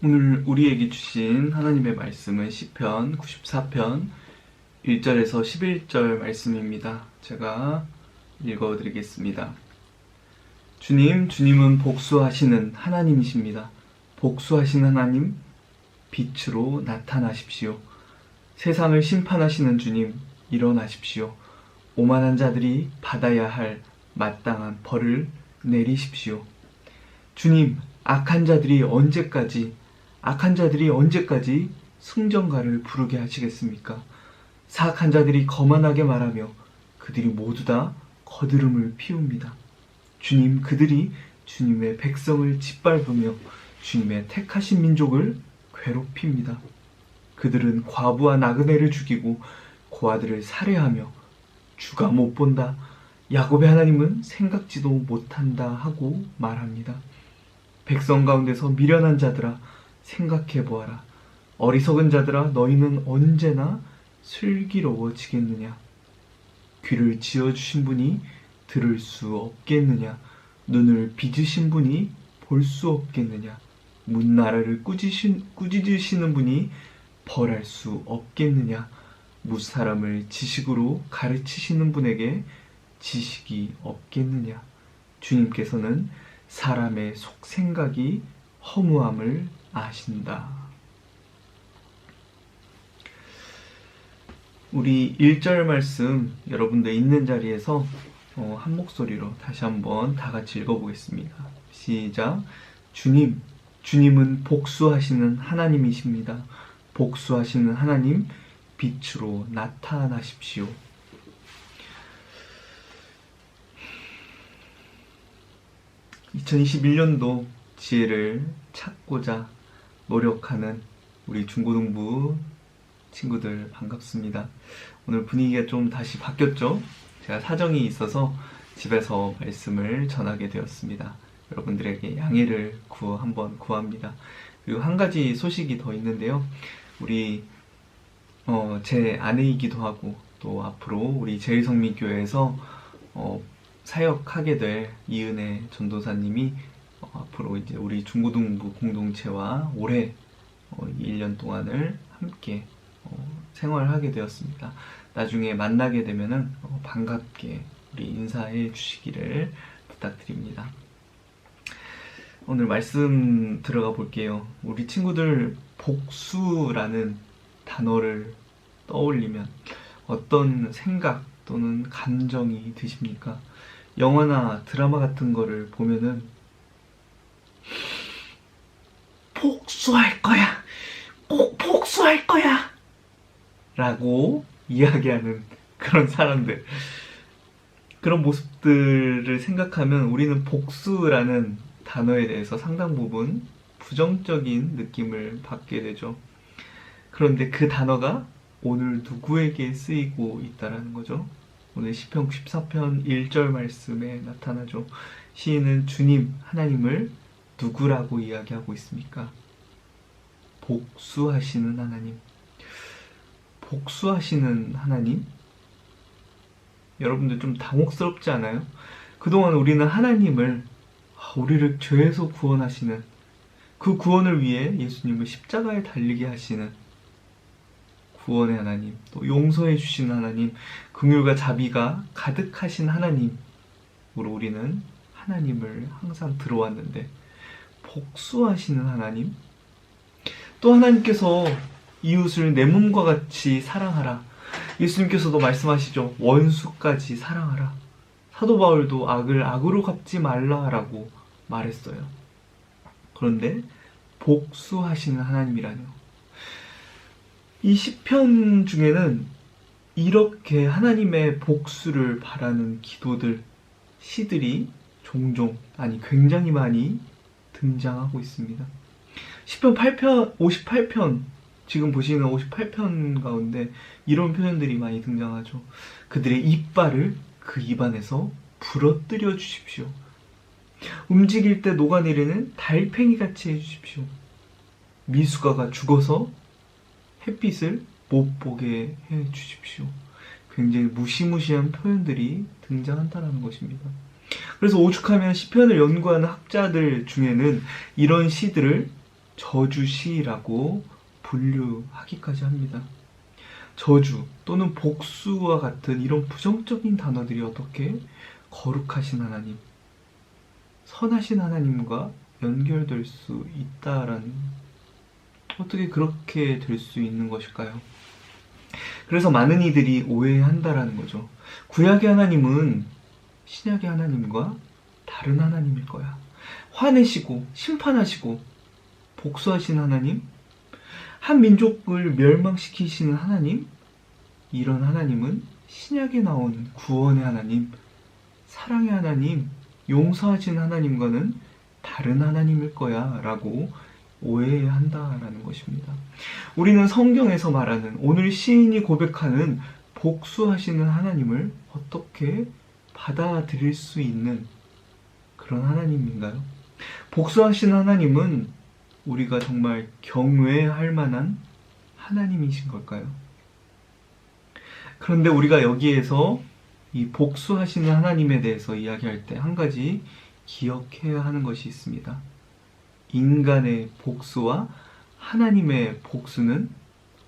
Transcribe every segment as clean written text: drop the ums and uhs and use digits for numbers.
오늘 우리에게 주신 하나님의 말씀은 시편 94편 1절에서 11절 말씀입니다. 제가 읽어드리겠습니다. 주님은 복수하시는 하나님이십니다. 복수하시는 하나님, 빛으로 나타나십시오. 세상을 심판하시는 주님, 일어나십시오. 오만한 자들이 받아야 할 마땅한 벌을 내리십시오. 주님, 악한 자들이 언제까지 승전가를 부르게 하시겠습니까? 사악한 자들이 거만하게 말하며 그들이 모두 다 거드름을 피웁니다. 주님, 그들이 주님의 백성을 짓밟으며 주님의 택하신 민족을 괴롭힙니다. 그들은 과부와 나그네를 죽이고 고아들을 살해하며 주가 못 본다, 야곱의 하나님은 생각지도 못한다 하고 말합니다. 백성 가운데서 미련한 자들아, 생각해 보아라. 어리석은 자들아, 너희는 언제나 슬기로워지겠느냐? 귀를 지어주신 분이 들을 수 없겠느냐? 눈을 빚으신 분이 볼 수 없겠느냐? 문나라를 꾸짖으시는 분이 벌할 수 없겠느냐? 무사람을 지식으로 가르치시는 분에게 지식이 없겠느냐? 주님께서는 사람의 속생각이 허무함을 아신다. 우리 1절 말씀 여러분들 있는 자리에서 한 목소리로 다시 한번 다 같이 읽어보겠습니다. 시작. 주님은 복수하시는 하나님이십니다. 복수하시는 하나님, 빛으로 나타나십시오. 2021년도 지혜를 찾고자 노력하는 우리 중고등부 친구들 반갑습니다. 오늘 분위기가 좀 다시 바뀌었죠? 제가 사정이 있어서 집에서 말씀을 전하게 되었습니다. 여러분들에게 양해를 한번 구합니다. 그리고 한 가지 소식이 더 있는데요. 우리 제 아내이기도 하고 또 앞으로 우리 제일성민교회에서 사역하게 될 이은혜 전도사님이 앞으로 이제 우리 중고등부 공동체와 올해 1년 동안을 함께 생활하게 되었습니다. 나중에 만나게 되면은 반갑게 우리 인사해 주시기를 부탁드립니다. 오늘 말씀 들어가 볼게요. 우리 친구들 복수라는 단어를 떠올리면 어떤 생각 또는 감정이 드십니까? 영화나 드라마 같은 거를 보면은 복수할 거야! 꼭 복수할 거야! 라고 이야기하는 그런 사람들, 그런 모습들을 생각하면 우리는 복수라는 단어에 대해서 상당 부분 부정적인 느낌을 받게 되죠. 그런데 그 단어가 오늘 누구에게 쓰이고 있다라는 거죠. 오늘 시편 94편 1절 말씀에 나타나죠. 시인은 주님, 하나님을 누구라고 이야기하고 있습니까? 복수하시는 하나님. 복수하시는 하나님? 여러분들 좀 당혹스럽지 않아요? 그동안 우리는 하나님을, 우리를 죄에서 구원하시는, 그 구원을 위해 예수님을 십자가에 달리게 하시는 구원의 하나님, 또 용서해 주시는 하나님, 긍휼과 자비가 가득하신 하나님으로 우리는 하나님을 항상 들어왔는데, 복수하시는 하나님? 또 하나님께서 이웃을 내 몸과 같이 사랑하라. 예수님께서도 말씀하시죠. 원수까지 사랑하라. 사도 바울도 악을 악으로 갚지 말라라고 말했어요. 그런데 복수하시는 하나님이라뇨. 이 시편 중에는 이렇게 하나님의 복수를 바라는 기도들, 시들이 종종, 굉장히 많이 등장하고 있습니다. 시편 58편, 지금 보시는 58편 가운데 이런 표현들이 많이 등장하죠. 그들의 이빨을 그 입안에서 부러뜨려 주십시오. 움직일 때 녹아내리는 달팽이같이 해주십시오. 미숙아가 죽어서 햇빛을 못 보게 해주십시오. 굉장히 무시무시한 표현들이 등장한다는 것입니다. 그래서 오죽하면 시편을 연구하는 학자들 중에는 이런 시들을 저주시라고 분류하기까지 합니다. 저주 또는 복수와 같은 이런 부정적인 단어들이 어떻게 거룩하신 하나님, 선하신 하나님과 연결될 수 있다라는, 어떻게 그렇게 될 수 있는 것일까요? 그래서 많은 이들이 오해한다라는 거죠. 구약의 하나님은 신약의 하나님과 다른 하나님일 거야. 화내시고 심판하시고 복수하신 하나님, 한 민족을 멸망시키시는 하나님, 이런 하나님은 신약에 나온 구원의 하나님, 사랑의 하나님, 용서하신 하나님과는 다른 하나님일 거야 라고 오해한다라는 것입니다. 우리는 성경에서 말하는, 오늘 시인이 고백하는 복수하시는 하나님을 어떻게 받아들일 수 있는 그런 하나님인가요? 복수하시는 하나님은 우리가 정말 경외할 만한 하나님이신 걸까요? 그런데 우리가 여기에서 이 복수하시는 하나님에 대해서 이야기할 때 한 가지 기억해야 하는 것이 있습니다. 인간의 복수와 하나님의 복수는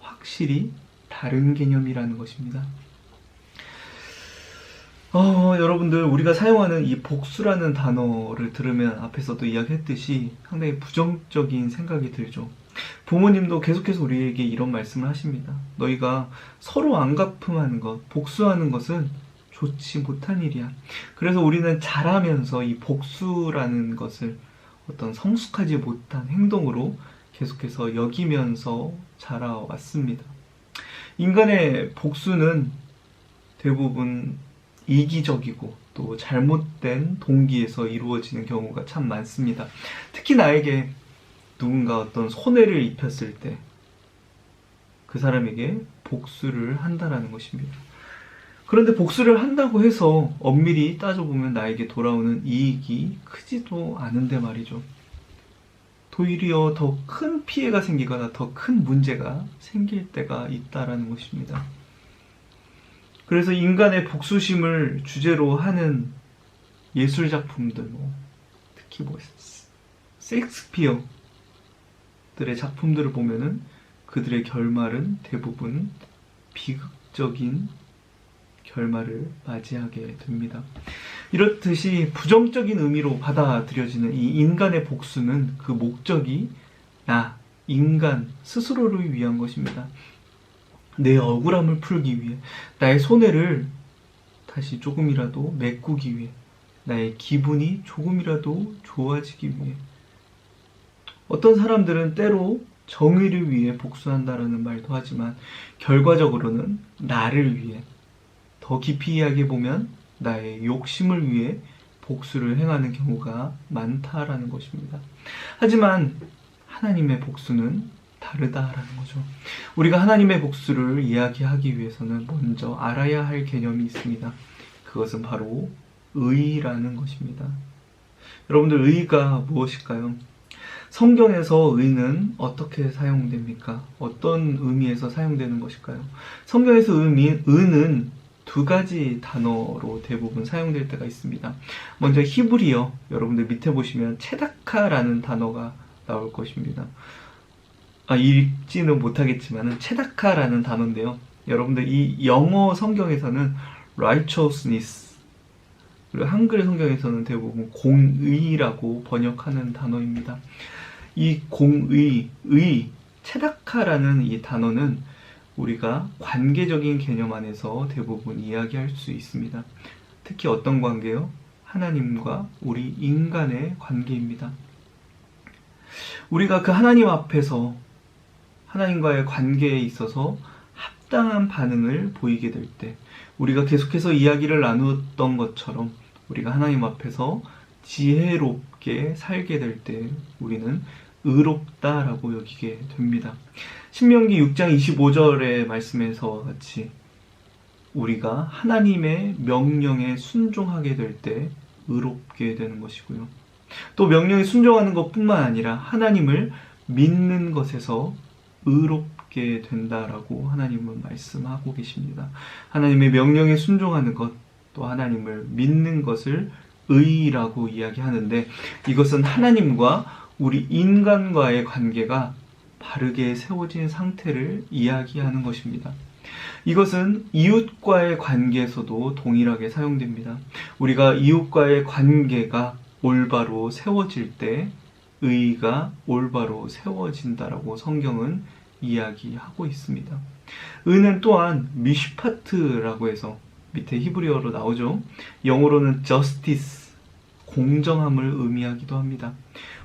확실히 다른 개념이라는 것입니다. 여러분들, 우리가 사용하는 이 복수라는 단어를 들으면 앞에서도 이야기했듯이 상당히 부정적인 생각이 들죠. 부모님도 계속해서 우리에게 이런 말씀을 하십니다. 너희가 서로 안갚음하는 것, 복수하는 것은 좋지 못한 일이야. 그래서 우리는 자라면서 이 복수라는 것을 어떤 성숙하지 못한 행동으로 계속해서 여기면서 자라왔습니다. 인간의 복수는 대부분 이기적이고 또 잘못된 동기에서 이루어지는 경우가 참 많습니다. 특히 나에게 누군가 어떤 손해를 입혔을 때 그 사람에게 복수를 한다라는 것입니다. 그런데 복수를 한다고 해서 엄밀히 따져보면 나에게 돌아오는 이익이 크지도 않은데 말이죠. 도리어 더 큰 피해가 생기거나 더 큰 문제가 생길 때가 있다라는 것입니다. 그래서 인간의 복수심을 주제로 하는 예술작품들, 특히 셰익스피어들의 작품들을 보면은 그들의 결말은 대부분 비극적인 결말을 맞이하게 됩니다. 이렇듯이 부정적인 의미로 받아들여지는 이 인간의 복수는 그 목적이 나, 인간 스스로를 위한 것입니다. 내 억울함을 풀기 위해, 나의 손해를 다시 조금이라도 메꾸기 위해, 나의 기분이 조금이라도 좋아지기 위해. 어떤 사람들은 때로 정의를 위해 복수한다라는 말도 하지만 결과적으로는 나를 위해, 더 깊이 이야기해보면 나의 욕심을 위해 복수를 행하는 경우가 많다라는 것입니다. 하지만 하나님의 복수는 다르다라는 거죠. 우리가 하나님의 복수를 이야기하기 위해서는 먼저 알아야 할 개념이 있습니다. 그것은 바로 의라는 것입니다. 여러분들, 의가 무엇일까요? 성경에서 의는 어떻게 사용됩니까? 어떤 의미에서 사용되는 것일까요? 성경에서 의는 두 가지 단어로 대부분 사용될 때가 있습니다. 먼저 히브리어, 여러분들 밑에 보시면 체다카라는 단어가 나올 것입니다. 읽지는 못하겠지만 체다카라는 단어인데요. 여러분들, 이 영어 성경에서는 righteousness, 그리고 한글 성경에서는 대부분 공의라고 번역하는 단어입니다. 이 공의, 체다카라는 이 단어는 우리가 관계적인 개념 안에서 대부분 이야기할 수 있습니다. 특히 어떤 관계요? 하나님과 우리 인간의 관계입니다. 우리가 그 하나님 앞에서 하나님과의 관계에 있어서 합당한 반응을 보이게 될 때, 우리가 계속해서 이야기를 나누었던 것처럼 우리가 하나님 앞에서 지혜롭게 살게 될 때 우리는 의롭다라고 여기게 됩니다. 신명기 6장 25절의 말씀에서 같이 우리가 하나님의 명령에 순종하게 될 때 의롭게 되는 것이고요. 또 명령에 순종하는 것뿐만 아니라 하나님을 믿는 것에서 의롭게 된다라고 하나님은 말씀하고 계십니다. 하나님의 명령에 순종하는 것, 또 하나님을 믿는 것을 의라고 이야기하는데, 이것은 하나님과 우리 인간과의 관계가 바르게 세워진 상태를 이야기하는 것입니다. 이것은 이웃과의 관계에서도 동일하게 사용됩니다. 우리가 이웃과의 관계가 올바로 세워질 때 의가 올바로 세워진다라고 성경은 이야기하고 있습니다. 의는 또한 미슈파트라고 해서 밑에 히브리어로 나오죠. 영어로는 justice, 공정함을 의미하기도 합니다.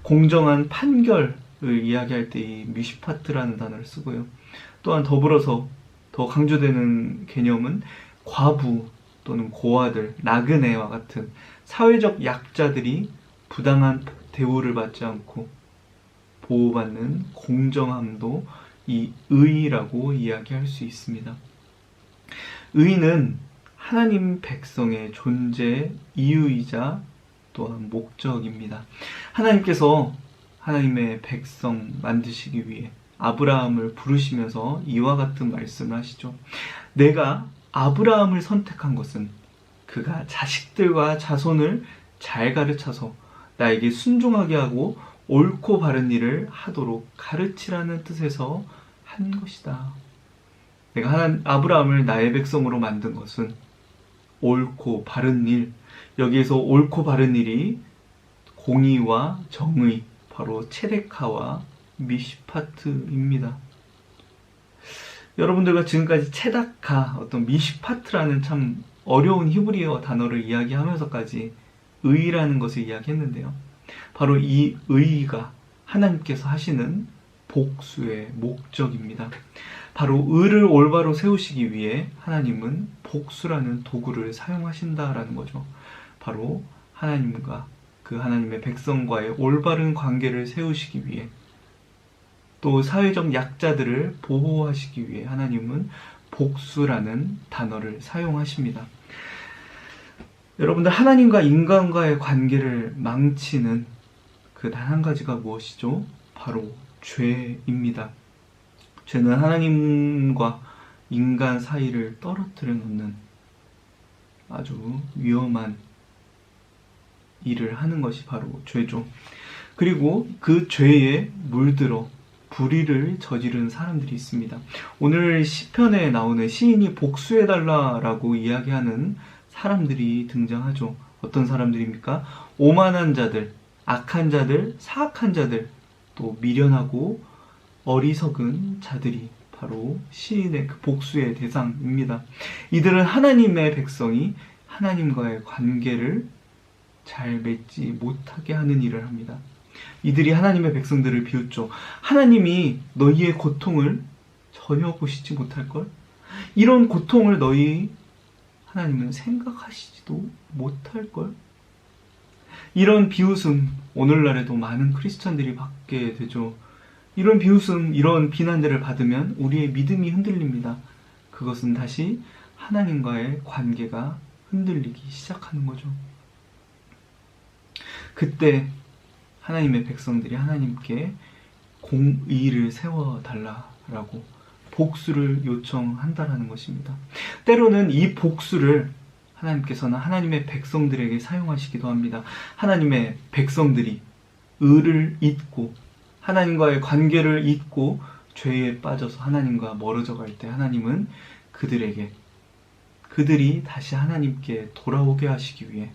공정한 판결을 이야기할 때 이 미슈파트라는 단어를 쓰고요. 또한 더불어서 더 강조되는 개념은 과부 또는 고아들, 나그네와 같은 사회적 약자들이 부당한 대우를 받지 않고 보호받는 공정함도 이 의라고 이야기할 수 있습니다. 의는 하나님 백성의 존재 이유이자 또한 목적입니다. 하나님께서 하나님의 백성 만드시기 위해 아브라함을 부르시면서 이와 같은 말씀을 하시죠. 내가 아브라함을 선택한 것은 그가 자식들과 자손을 잘 가르쳐서 나에게 순종하게 하고 옳고 바른 일을 하도록 가르치라는 뜻에서 한 것이다. 내가 아브라함을 나의 백성으로 만든 것은 옳고 바른 일, 여기에서 옳고 바른 일이 공의와 정의, 바로 체데카와 미시파트입니다. 여러분들과 지금까지 체다카, 어떤 미시파트라는 참 어려운 히브리어 단어를 이야기하면서까지 의라는 것을 이야기했는데요. 바로 이 의가 하나님께서 하시는 복수의 목적입니다. 바로 의를 올바로 세우시기 위해 하나님은 복수라는 도구를 사용하신다라는 거죠. 바로 하나님과 그 하나님의 백성과의 올바른 관계를 세우시기 위해, 또 사회적 약자들을 보호하시기 위해 하나님은 복수라는 단어를 사용하십니다. 여러분들, 하나님과 인간과의 관계를 망치는 그 단 한 가지가 무엇이죠? 바로 죄입니다. 죄는 하나님과 인간 사이를 떨어뜨려 놓는 아주 위험한 일을 하는 것이 바로 죄죠. 그리고 그 죄에 물들어 불의를 저지른 사람들이 있습니다. 오늘 시편에 나오는 시인이 복수해달라라고 이야기하는 사람들이 등장하죠. 어떤 사람들입니까? 오만한 자들, 악한 자들, 사악한 자들, 또 미련하고 어리석은 자들이 바로 시인의 그 복수의 대상입니다. 이들은 하나님의 백성이 하나님과의 관계를 잘 맺지 못하게 하는 일을 합니다. 이들이 하나님의 백성들을 비웃죠. 하나님이 너희의 고통을 전혀 보시지 못할걸? 이런 고통을 너희 하나님은 생각하시지도 못할걸? 이런 비웃음, 오늘날에도 많은 크리스찬들이 받게 되죠. 이런 비웃음, 이런 비난들을 받으면 우리의 믿음이 흔들립니다. 그것은 다시 하나님과의 관계가 흔들리기 시작하는 거죠. 그때 하나님의 백성들이 하나님께 공의를 세워달라라고 복수를 요청한다라는 것입니다. 때로는 이 복수를 하나님께서는 하나님의 백성들에게 사용하시기도 합니다. 하나님의 백성들이 의를 잊고 하나님과의 관계를 잊고 죄에 빠져서 하나님과 멀어져 갈 때 하나님은 그들이 다시 하나님께 돌아오게 하시기 위해,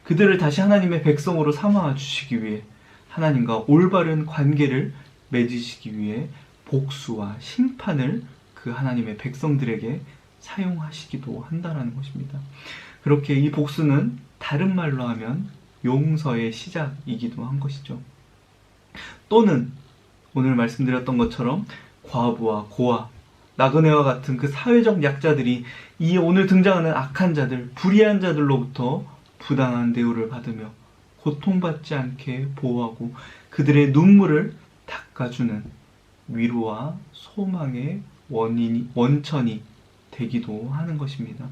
그들을 다시 하나님의 백성으로 삼아 주시기 위해, 하나님과 올바른 관계를 맺으시기 위해 복수와 심판을 그 하나님의 백성들에게 사용하시기도 한다는 것입니다. 그렇게 이 복수는 다른 말로 하면 용서의 시작이기도 한 것이죠. 또는 오늘 말씀드렸던 것처럼 과부와 고아, 나그네와 같은 그 사회적 약자들이 이 오늘 등장하는 악한 자들, 불의한 자들로부터 부당한 대우를 받으며 고통받지 않게 보호하고 그들의 눈물을 닦아주는 위로와 소망의 원천이 되기도 하는 것입니다.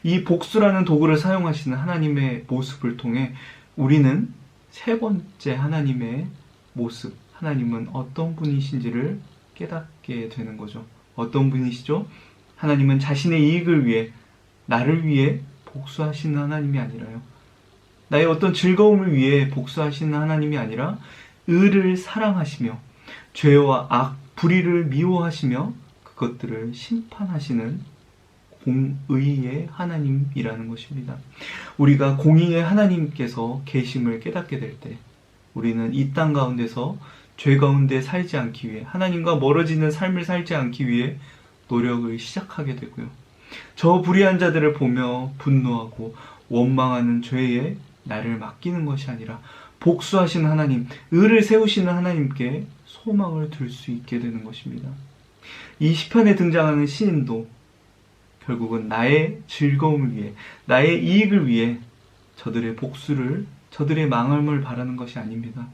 이 복수라는 도구를 사용하시는 하나님의 모습을 통해 우리는 세 번째 하나님의 모습, 하나님은 어떤 분이신지를 깨닫게 되는 거죠. 어떤 분이시죠? 하나님은 자신의 이익을 위해, 나를 위해 복수하시는 하나님이 아니라요. 나의 어떤 즐거움을 위해 복수하시는 하나님이 아니라 의를 사랑하시며 죄와 악, 불의를 미워하시며 그것들을 심판하시는 공의의 하나님이라는 것입니다. 우리가 공의의 하나님께서 계심을 깨닫게 될 때 우리는 이 땅 가운데서 죄 가운데 살지 않기 위해, 하나님과 멀어지는 삶을 살지 않기 위해 노력을 시작하게 되고요. 저 불의한 자들을 보며 분노하고 원망하는 죄에 나를 맡기는 것이 아니라 복수하시는 하나님, 의를 세우시는 하나님께 소망을 둘 수 있게 되는 것입니다. 이 시편에 등장하는 시인도 결국은 나의 즐거움을 위해, 나의 이익을 위해 저들의 복수를, 저들의 망함을 바라는 것이 아닙니다.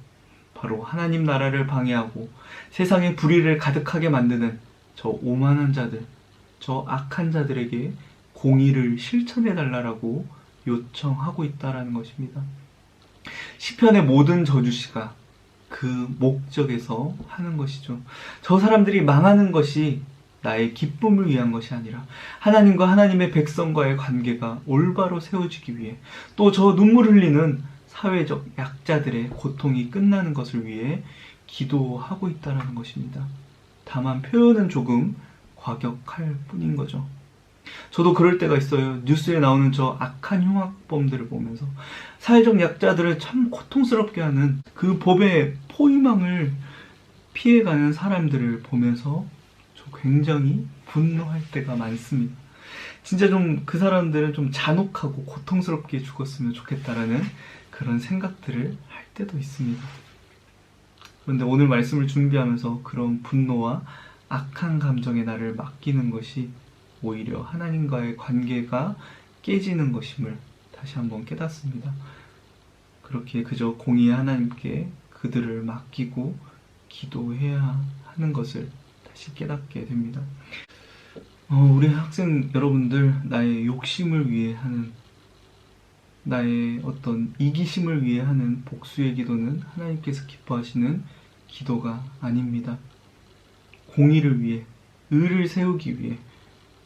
바로 하나님 나라를 방해하고 세상의 불의를 가득하게 만드는 저 오만한 자들, 저 악한 자들에게 공의를 실천해달라고 요청하고 있다는 것입니다. 시편의 모든 저주시가 그 목적에서 하는 것이죠. 저 사람들이 망하는 것이 나의 기쁨을 위한 것이 아니라 하나님과 하나님의 백성과의 관계가 올바로 세워지기 위해, 또 저 눈물 흘리는 사회적 약자들의 고통이 끝나는 것을 위해 기도하고 있다는 것입니다. 다만 표현은 조금 과격할 뿐인 거죠. 저도 그럴 때가 있어요. 뉴스에 나오는 저 악한 흉악범들을 보면서 사회적 약자들을 참 고통스럽게 하는 그 법의 포위망을 피해가는 사람들을 보면서 저 굉장히 분노할 때가 많습니다. 진짜 좀 그 사람들은 좀 잔혹하고 고통스럽게 죽었으면 좋겠다라는 그런 생각들을 할 때도 있습니다. 그런데 오늘 말씀을 준비하면서 그런 분노와 악한 감정에 나를 맡기는 것이 오히려 하나님과의 관계가 깨지는 것임을 다시 한번 깨닫습니다. 그렇게 그저 공의의 하나님께 그들을 맡기고 기도해야 하는 것을 다시 깨닫게 됩니다. 우리 학생 여러분들, 나의 욕심을 위해 하는, 나의 어떤 이기심을 위해 하는 복수의 기도는 하나님께서 기뻐하시는 기도가 아닙니다. 공의를 위해, 의를 세우기 위해,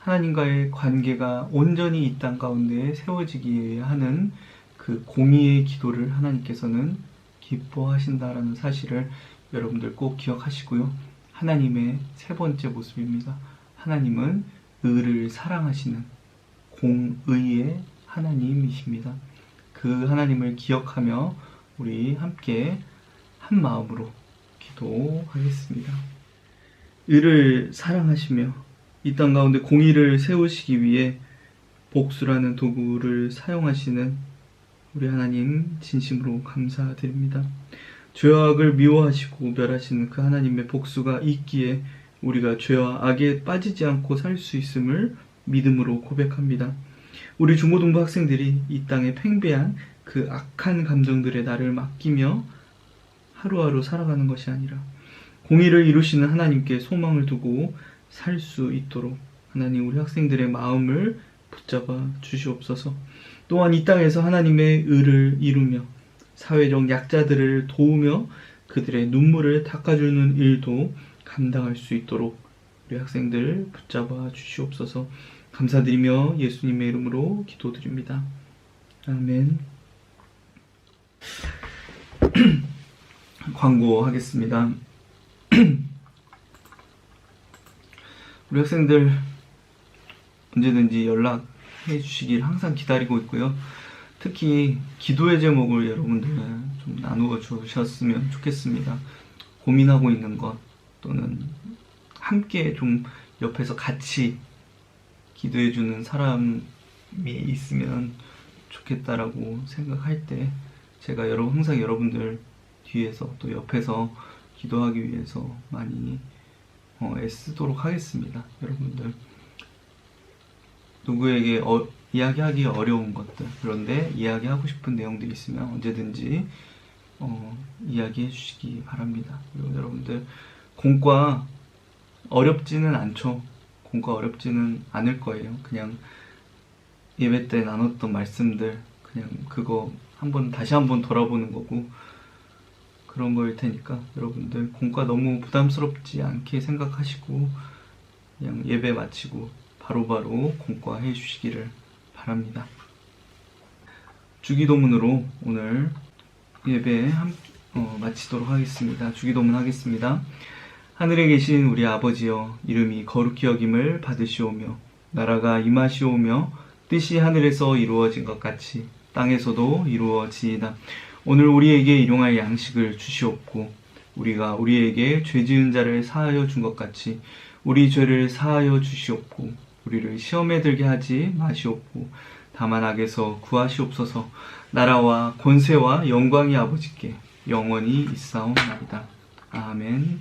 하나님과의 관계가 온전히 이 땅 가운데 세워지기 위해 하는 그 공의의 기도를 하나님께서는 기뻐하신다라는 사실을 여러분들 꼭 기억하시고요. 하나님의 세 번째 모습입니다. 하나님은 의를 사랑하시는 공의의 하나님이십니다. 그 하나님을 기억하며 우리 함께 한 마음으로 기도하겠습니다. 의를 사랑하시며 이 땅 가운데 공의를 세우시기 위해 복수라는 도구를 사용하시는 우리 하나님 진심으로 감사드립니다. 죄와 악을 미워하시고 멸하시는 그 하나님의 복수가 있기에 우리가 죄와 악에 빠지지 않고 살 수 있음을 믿음으로 고백합니다. 우리 중고등부 학생들이 이 땅에 팽배한 그 악한 감정들에 나를 맡기며 하루하루 살아가는 것이 아니라 공의를 이루시는 하나님께 소망을 두고 살 수 있도록 하나님 우리 학생들의 마음을 붙잡아 주시옵소서. 또한 이 땅에서 하나님의 의를 이루며 사회적 약자들을 도우며 그들의 눈물을 닦아주는 일도 감당할 수 있도록 우리 학생들 붙잡아 주시옵소서. 감사드리며 예수님의 이름으로 기도드립니다. 아멘. 광고하겠습니다. 우리 학생들 언제든지 연락해 주시길 항상 기다리고 있고요. 특히 기도의 제목을 여러분들 좀 나누어 주셨으면 좋겠습니다. 고민하고 있는 것 또는 함께 좀 옆에서 같이 기도해 주는 사람이 있으면 좋겠다라고 생각할 때 제가 항상 여러분들 뒤에서 또 옆에서 기도하기 위해서 많이 애쓰도록 하겠습니다. 여러분들 누구에게 이야기하기 어려운 것들, 그런데 이야기하고 싶은 내용들이 있으면 언제든지 이야기해 주시기 바랍니다. 그리고 여러분들 공과 어렵지는 않죠. 공과 어렵지는 않을 거예요. 그냥 예배 때 나눴던 말씀들 그냥 그거 다시 한번 돌아보는 거고 그런 거일 테니까 여러분들 공과 너무 부담스럽지 않게 생각하시고 그냥 예배 마치고 바로바로 공과 해 주시기를 바랍니다. 주기도문으로 오늘 예배에 마치도록 하겠습니다. 주기도문 하겠습니다. 하늘에 계신 우리 아버지여, 이름이 거룩히 여김을 받으시오며 나라가 임하시오며 뜻이 하늘에서 이루어진 것 같이 땅에서도 이루어지이다. 오늘 우리에게 일용할 양식을 주시옵고 우리가 우리에게 죄 지은 자를 사하여 준 것 같이 우리 죄를 사하여 주시옵고 우리를 시험에 들게 하지 마시옵고 다만 악에서 구하시옵소서. 나라와 권세와 영광이 아버지께 영원히 있사옵나이다. 아멘.